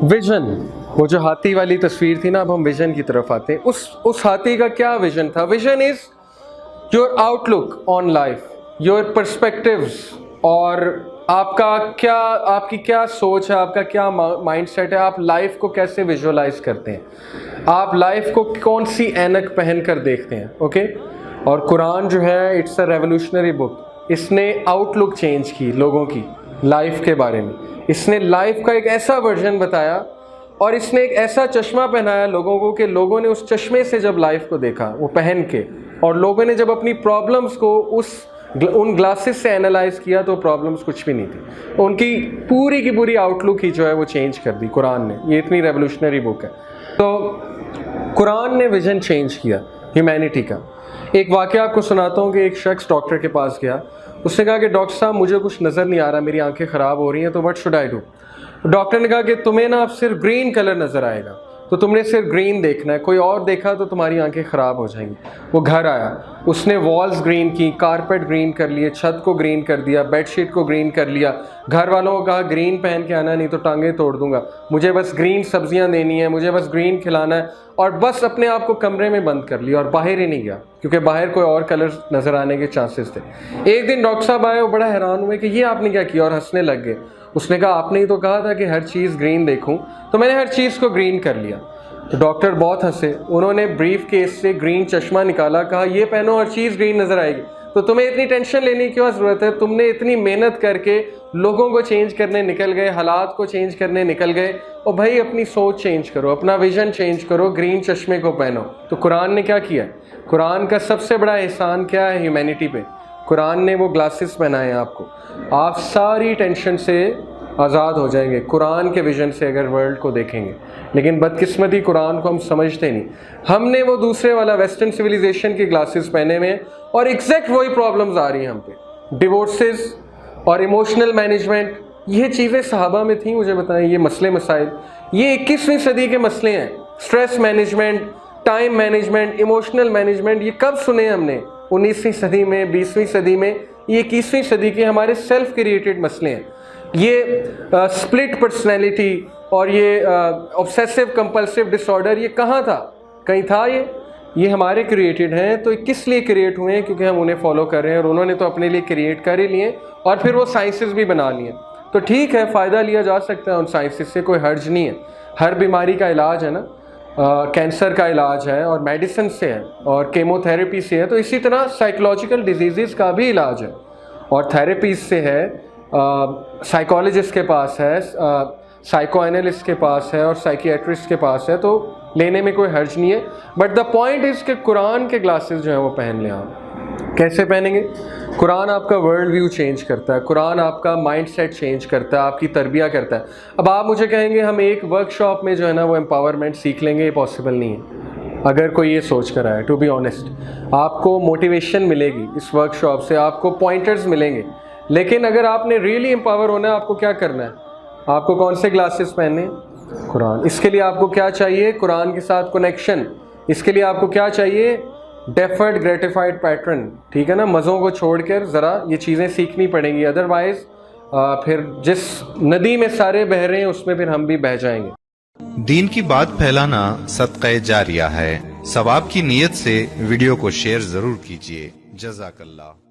Vision, वो जो हाथी वाली तस्वीर थी ना, अब हम विजन की तरफ आते हैं। उस हाथी का क्या विजन था? Vision is your outlook on life, your perspectives, और आपकी क्या सोच है, आपका क्या माइंडसेट है, आप लाइफ को कैसे विजुअलाइज करते हैं, आप लाइफ को कौन सी ऐनक पहन कर देखते हैं। ओके। और कुरान जो है, इट्स अ रेवोल्यूशनरी बुक। इसने आउटलुक चेंज की लोगों की लाइफ के बारे में। इसने लाइफ का एक ऐसा वर्जन बताया और इसने एक ऐसा चश्मा पहनाया लोगों को कि लोगों ने उस चश्मे से जब लाइफ को देखा वो पहन के, और लोगों ने जब अपनी प्रॉब्लम्स को उन ग्लासेस से एनालाइज किया तो प्रॉब्लम्स कुछ भी नहीं थी। उनकी पूरी की पूरी आउटलुक ही जो है वो चेंज कर दी कुरान ने। ये इतनी रेवोल्यूशनरी बुक है। तो कुरान ने विजन चेंज किया ह्यूमैनिटी का। एक वाक़या आपको सुनाता हूँ कि एक शख्स डॉक्टर के पास गया। उसने कहा कि डॉक्टर साहब, मुझे कुछ नज़र नहीं आ रहा, मेरी आंखें ख़राब हो रही हैं, तो what should I do? Doctor ने कहा कि तुम्हें ना अब सिर्फ ग्रीन कलर नज़र आएगा, तो तुमने सिर्फ ग्रीन देखना है, कोई और देखा तो तुम्हारी आंखें ख़राब हो जाएंगी। वो घर आया, उसने वॉल्स ग्रीन की, कारपेट ग्रीन कर लिए, छत को ग्रीन कर दिया, बेडशीट को ग्रीन कर लिया। घर वालों को कहा ग्रीन पहन के आना, नहीं तो टांगे तोड़ दूंगा, मुझे बस ग्रीन सब्जियां देनी है, मुझे बस ग्रीन खिलाना है, और बस अपने आप को कमरे में बंद कर लिया और बाहर ही नहीं गया, क्योंकि बाहर कोई और कलर नज़र आने के चांसेस थे। एक दिन डॉक्टर साहब आए, वो बड़ा हैरान हुए कि ये आपने क्या किया, और हंसने लग गए। उसने कहा आपने ही तो कहा था कि हर चीज़ ग्रीन देखूं, तो मैंने हर चीज़ को ग्रीन कर लिया। तो डॉक्टर बहुत हंसे। उन्होंने ब्रीफ केस से ग्रीन चश्मा निकाला, कहा ये पहनो, हर चीज़ ग्रीन नज़र आएगी। तो तुम्हें इतनी टेंशन लेने की क्या ज़रूरत है? तुमने इतनी मेहनत करके लोगों को चेंज करने निकल गए, हालात को चेंज करने निकल गए, और भाई अपनी सोच चेंज करो, अपना विजन चेंज करो, ग्रीन चश्मे को पहनो। तो कुरान ने क्या किया? कुरान का सबसे बड़ा एहसान क्या है ह्यूमैनिटी पे? कुरान ने वो ग्लासेस पहनाए आपको, आप सारी टेंशन से आज़ाद हो जाएंगे कुरान के विजन से अगर वर्ल्ड को देखेंगे। लेकिन बदकिस्मती कुरान को हम समझते नहीं। हमने वो दूसरे वाला वेस्टर्न सिविलाइजेशन के ग्लासेस पहने हुए हैं, और एग्जैक्ट वही प्रॉब्लम्स आ रही हैं हम पे। डिवोर्सेस और इमोशनल मैनेजमेंट, ये चीज़ें सहाबा में थी, मुझे बताएं, ये मसले मसाइल ये 21वीं सदी के मसले हैं। Stress management, time management, emotional management, ये कब सुने हमने? 19वीं सदी में, 20वीं सदी में। ये 21वीं सदी के हमारे सेल्फ क्रिएटेड मसले हैं। ये स्प्लिट पर्सनैलिटी और ये ऑब्सेसिव कंपल्सिव डिसऑर्डर, ये कहाँ था? कहीं था ये हमारे क्रिएटेड हैं। तो किस लिए क्रिएट हुए हैं? क्योंकि हम उन्हें फॉलो कर रहे हैं, और उन्होंने तो अपने लिए क्रिएट कर ही लिए, और फिर वो साइंसेस भी बना लिए। तो ठीक है, फ़ायदा लिया जा सकता है उन साइंसेस से, कोई हर्ज नहीं है। हर बीमारी का इलाज है ना, कैंसर का इलाज है और मेडिसिन से है, और केमोथेरेपी से है। तो इसी तरह साइकोलॉजिकल डिजीज़ का भी इलाज है और थेरेपीज से है। साइकोलॉजिस्ट के पास है, साइको एनालिस्ट के पास है, और साइकियाट्रिस्ट के पास है। तो लेने में कोई हर्ज नहीं है। बट द पॉइंट इज़ कि कुरान के ग्लासेस जो हैं वो पहन लें आप। कैसे पहनेंगे? कुरान आपका वर्ल्ड व्यू चेंज करता है, कुरान आपका माइंड सेट चेंज करता है, आपकी तरबिया करता है। अब आप मुझे कहेंगे हम एक वर्कशॉप में जो है ना वो एम्पावरमेंट सीख लेंगे, ये पॉसिबल नहीं है। अगर कोई ये सोच कर आया, टू बी ऑनेस्ट, आपको मोटिवेशन मिलेगी इस वर्कशॉप से, आपको पॉइंटर्स मिलेंगे, लेकिन अगर आपने रियली एम्पावर होना है, आपको क्या करना है? आपको कौन से ग्लासेस पहनने? कुरान। इसके लिए आपको क्या चाहिए? कुरान के साथ कनेक्शन। इसके लिए आपको क्या चाहिए? Deferred gratified pattern. ठीक है ना, मज़ों को छोड़कर ज़रा ये चीज़ें सीखनी पड़ेंगी, अदरवाइज़ फिर जिस नदी में सारे बह रहे हैं उसमें फिर हम भी बह जाएंगे। दीन की बात फैलाना सदक़े जारिया है। सवाब की नीयत से वीडियो को शेयर जरूर कीजिए। जज़ाकल्लाह।